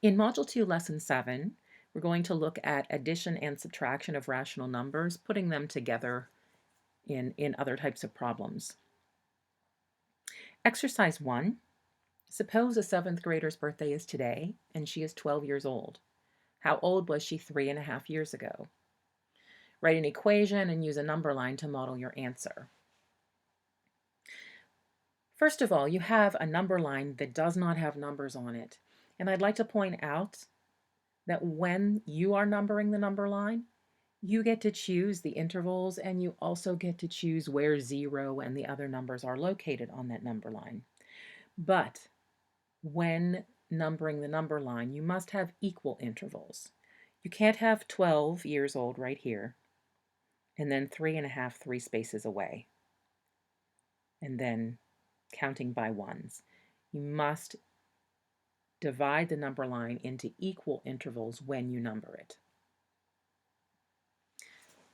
In Module 2, Lesson 7, we're going to look at addition and subtraction of rational numbers, putting them together in other types of problems. Exercise 1. Suppose a 7th grader's birthday is today, and she is 12 years old. How old was she 3.5 years ago? Write an equation and use a number line to model your answer. First of all, you have a number line that does not have numbers on it. And I'd like to point out that when you are numbering the number line, you get to choose the intervals, and you also get to choose where 0 and the other numbers are located on that number line. But when numbering the number line, you must have equal intervals. You can't have 12 years old right here, and then 3.5 3 spaces away, and then counting by ones. You must divide the number line into equal intervals when you number it.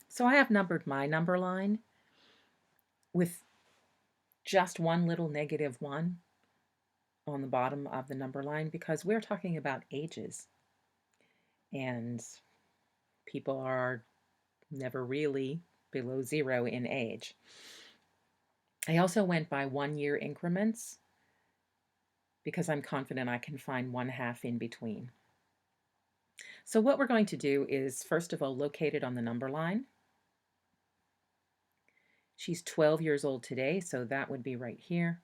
So I have numbered my number line with just one little -1 on the bottom of the number line because we're talking about ages, and people are never really below 0 in age. I also went by 1-year increments because I'm confident I can find 1/2 in between. So what we're going to do is, first of all, locate it on the number line. She's 12 years old today, so that would be right here.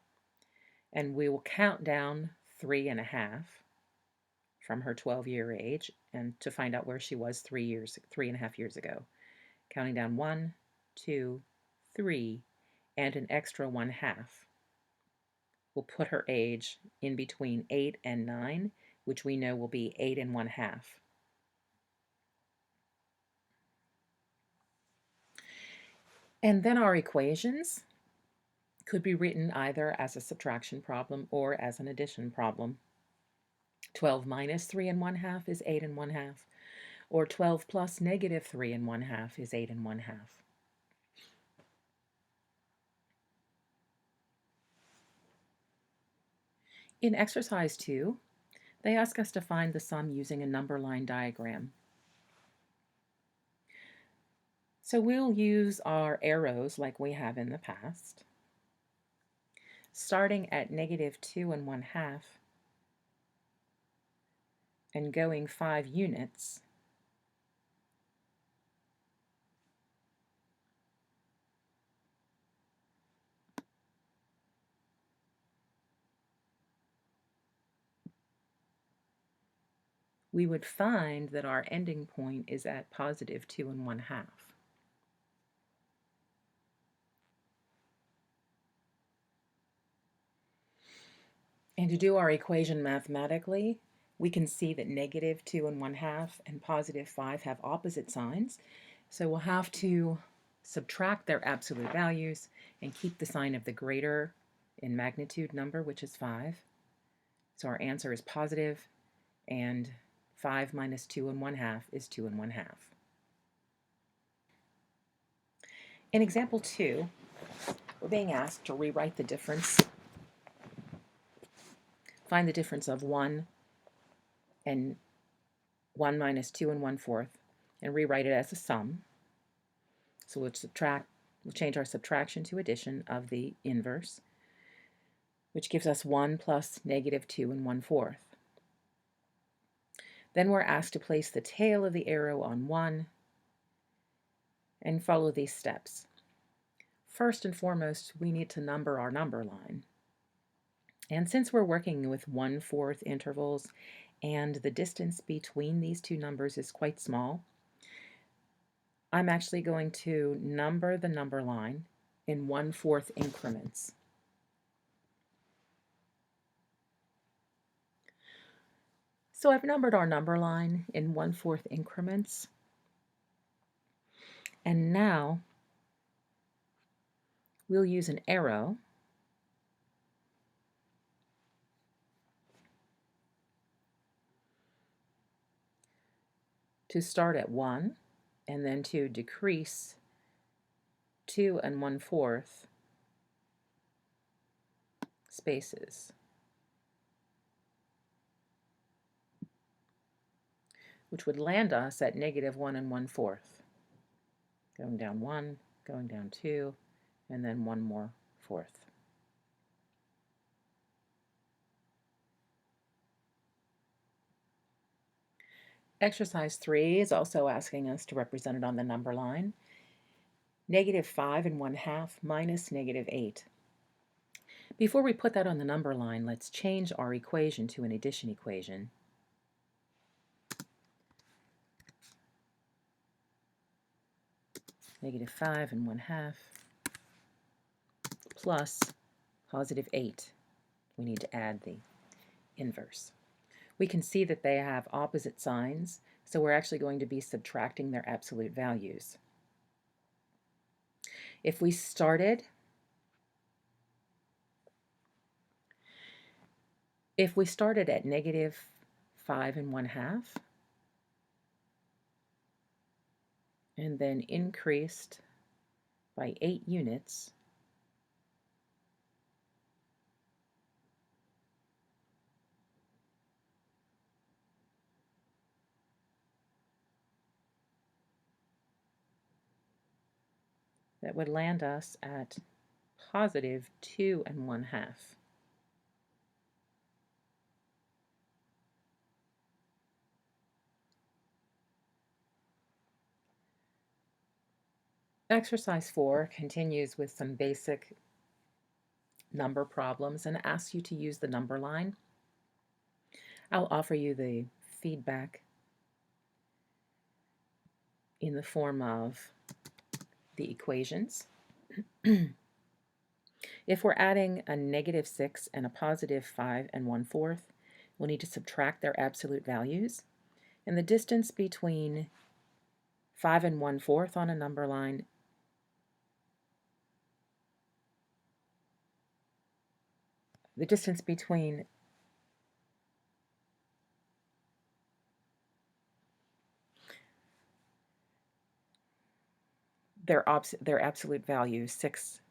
And we will count down 3.5 from her 12-year age and to find out where she was 3.5 years ago. Counting down 1, 2, 3, and an extra 1/2. We'll put her age in between 8 and 9, which we know will be 8 1/2. And then our equations could be written either as a subtraction problem or as an addition problem. 12 minus 3 1/2 is 8 1/2, or 12 plus -3 1/2 is 8 1/2. In exercise 2, they ask us to find the sum using a number line diagram. So we'll use our arrows like we have in the past. Starting at -2 1/2 and going 5 units, we would find that our ending point is at +2 1/2. And to do our equation mathematically, we can see that -2 1/2 and +5 have opposite signs. So we'll have to subtract their absolute values and keep the sign of the greater in magnitude number, which is 5. So our answer is positive, and 5 minus 2 1/2 is 2 1/2. In example 2, we're being asked to rewrite the difference. Find the difference of 1 and 1 minus 2 1/4 and rewrite it as a sum. So we'll change our subtraction to addition of the inverse, which gives us 1 plus -2 1/4. Then we're asked to place the tail of the arrow on 1 and follow these steps. First and foremost, we need to number our number line. And since we're working with 1/4 intervals and the distance between these two numbers is quite small, I'm actually going to number the number line in 1/4 increments. So I've numbered our number line in 1/4 increments. And now we'll use an arrow to start at 1 and then to decrease 2 1/4 spaces. which would land us at negative 1 1/4. Going down 1, going down 2, and then 1 more fourth. Exercise 3 is also asking us to represent it on the number line. Negative 5 1/2 minus negative 8. Before we put that on the number line, let's change our equation to an addition equation. Negative 5 1/2 plus positive 8. We need to add the inverse. We can see that they have opposite signs, so we're actually going to be subtracting their absolute values. If we started at negative 5 1/2 and then increased by 8 units, that would land us at positive 2 1/2. Exercise 4 continues with some basic number problems and asks you to use the number line. I'll offer you the feedback in the form of the equations. If we're adding a negative 6 and a positive 5 1/4, we'll need to subtract their absolute values. And the distance between 5 1/4 on a number line the distance between their absolute values, 6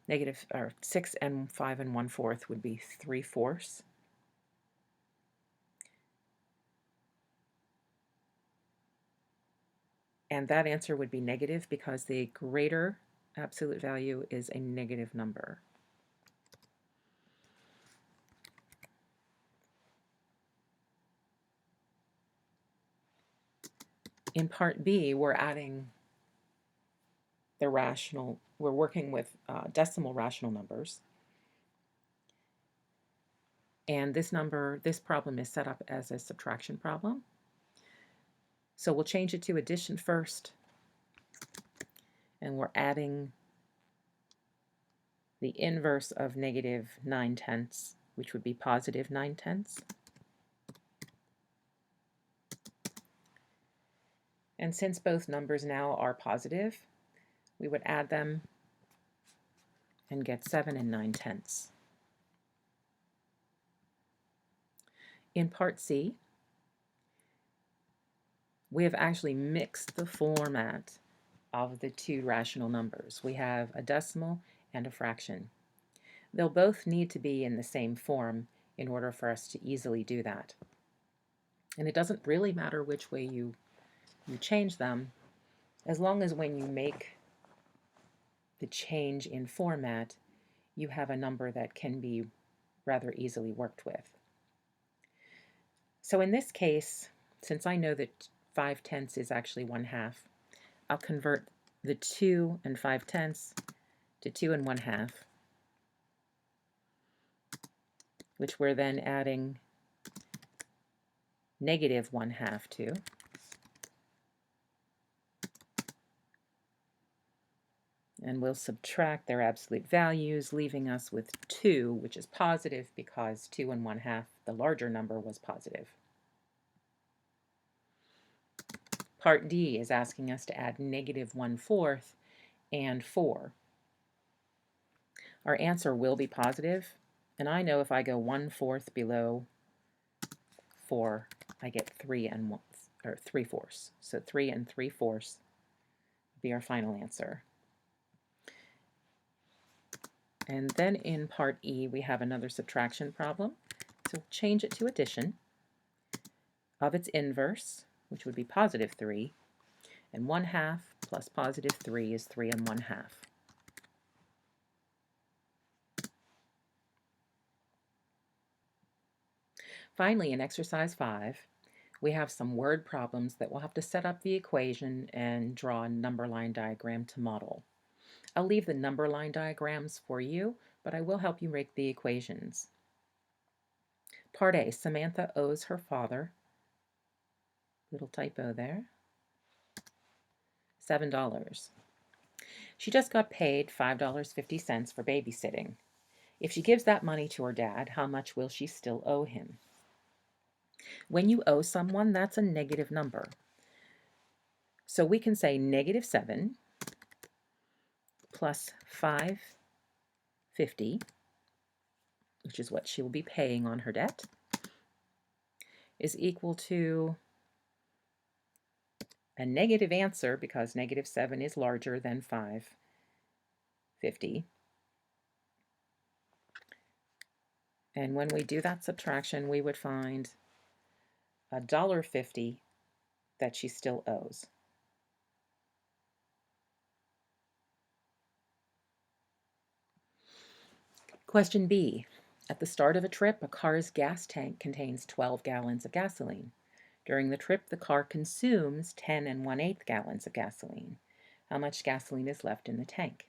and 5 1/4 would be 3/4. And that answer would be negative because the greater absolute value is a negative number. In part B, we're working with decimal rational numbers. And this problem is set up as a subtraction problem. So we'll change it to addition first. And we're adding the inverse of negative 9/10, which would be positive 9/10. And since both numbers now are positive, we would add them and get 7 9/10. In part C, we have actually mixed the format of the two rational numbers. We have a decimal and a fraction. They'll both need to be in the same form in order for us to easily do that. And it doesn't really matter which way you change them, as long as when you make the change in format, you have a number that can be rather easily worked with. So in this case, since I know that 5/10 is actually 1/2, I'll convert the 2 and 5/10 to 2 and 1/2, which we're then adding negative 1/2 to. And we'll subtract their absolute values, leaving us with 2, which is positive because 2 and 1/2, the larger number, was positive. Part D is asking us to add negative 1/4 and 4. Our answer will be positive, and I know if I go 1/4 below 4, I get 3/4. So 3 3/4 would be our final answer. And then in part E, we have another subtraction problem. So change it to addition of its inverse, which would be positive 3, and 1/2 plus positive 3 is 3 1/2. Finally, in exercise 5, we have some word problems that we'll have to set up the equation and draw a number line diagram to model. I'll leave the number line diagrams for you, but I will help you make the equations. Part A, Samantha owes her father, little typo there, $7. She just got paid $5.50 for babysitting. If she gives that money to her dad, how much will she still owe him? When you owe someone, that's a negative number. So we can say -7 plus $5.50, which is what she will be paying on her debt, is equal to a negative answer because -7 is larger than $5.50. And when we do that subtraction, we would find $1.50 that she still owes. Question B. At the start of a trip, a car's gas tank contains 12 gallons of gasoline. During the trip, the car consumes 10 1/8 gallons of gasoline. How much gasoline is left in the tank?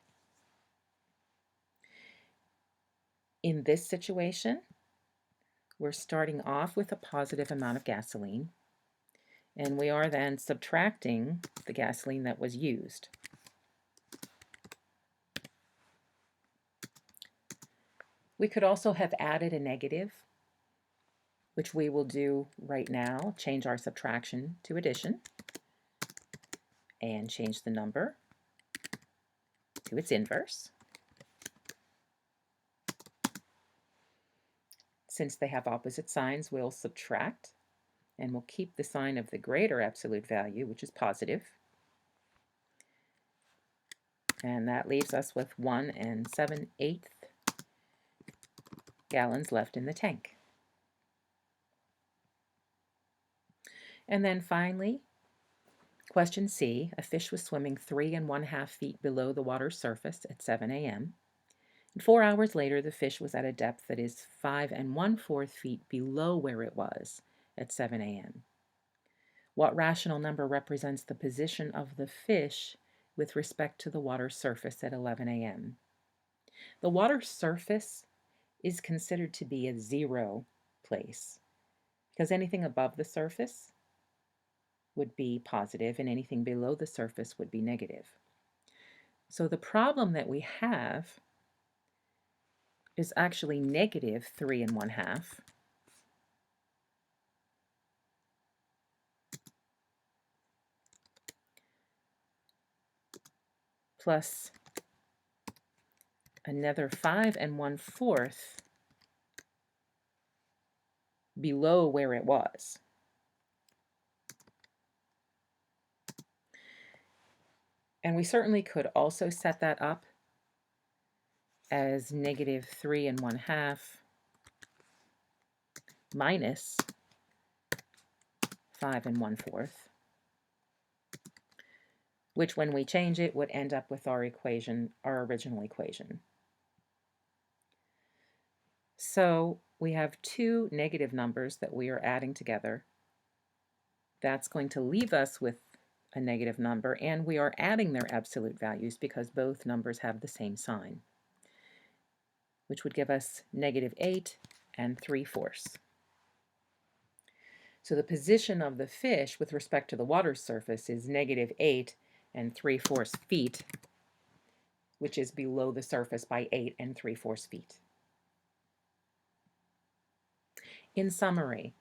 In this situation, we're starting off with a positive amount of gasoline, and we are then subtracting the gasoline that was used. We could also have added a negative, which we will do right now. Change our subtraction to addition and change the number to its inverse. Since they have opposite signs, we'll subtract, and we'll keep the sign of the greater absolute value, which is positive. And that leaves us with 1 7/8 gallons left in the tank. And then finally, question C, a fish was swimming 3 1/2 feet below the water's surface at 7 a.m. And 4 hours later, the fish was at a depth that is 5 1/4 feet below where it was at 7 a.m. What rational number represents the position of the fish with respect to the water's surface at 11 a.m.? The water's surface is considered to be a 0 place because anything above the surface would be positive and anything below the surface would be negative. So the problem that we have is actually -3 1/2 plus another 5 1/4 below where it was. And we certainly could also set that up as -3 1/2 minus 5 1/4, which when we change it would end up with our equation, our original equation. So we have two negative numbers that we are adding together. That's going to leave us with a negative number, and we are adding their absolute values because both numbers have the same sign, which would give us -8 3/4. So the position of the fish with respect to the water surface is -8 3/4 feet, which is below the surface by 8 3/4 feet. In summary,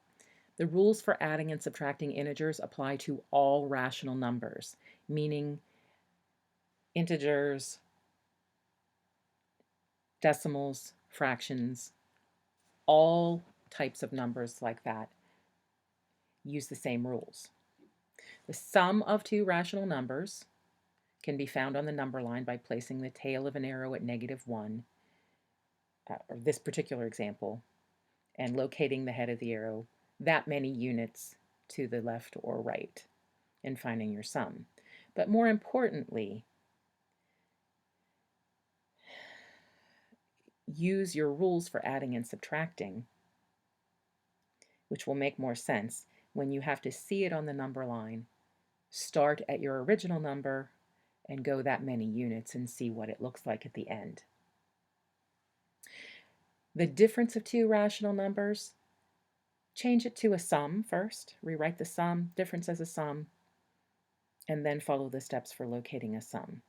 the rules for adding and subtracting integers apply to all rational numbers, meaning integers, decimals, fractions, all types of numbers like that use the same rules. The sum of two rational numbers can be found on the number line by placing the tail of an arrow at -1, or this particular example, and locating the head of the arrow that many units to the left or right in finding your sum. But more importantly, use your rules for adding and subtracting, which will make more sense when you have to see it on the number line. Start at your original number and go that many units and see what it looks like at the end. The difference of two rational numbers, change it to a sum first. Rewrite the sum, difference as a sum, and then follow the steps for locating a sum.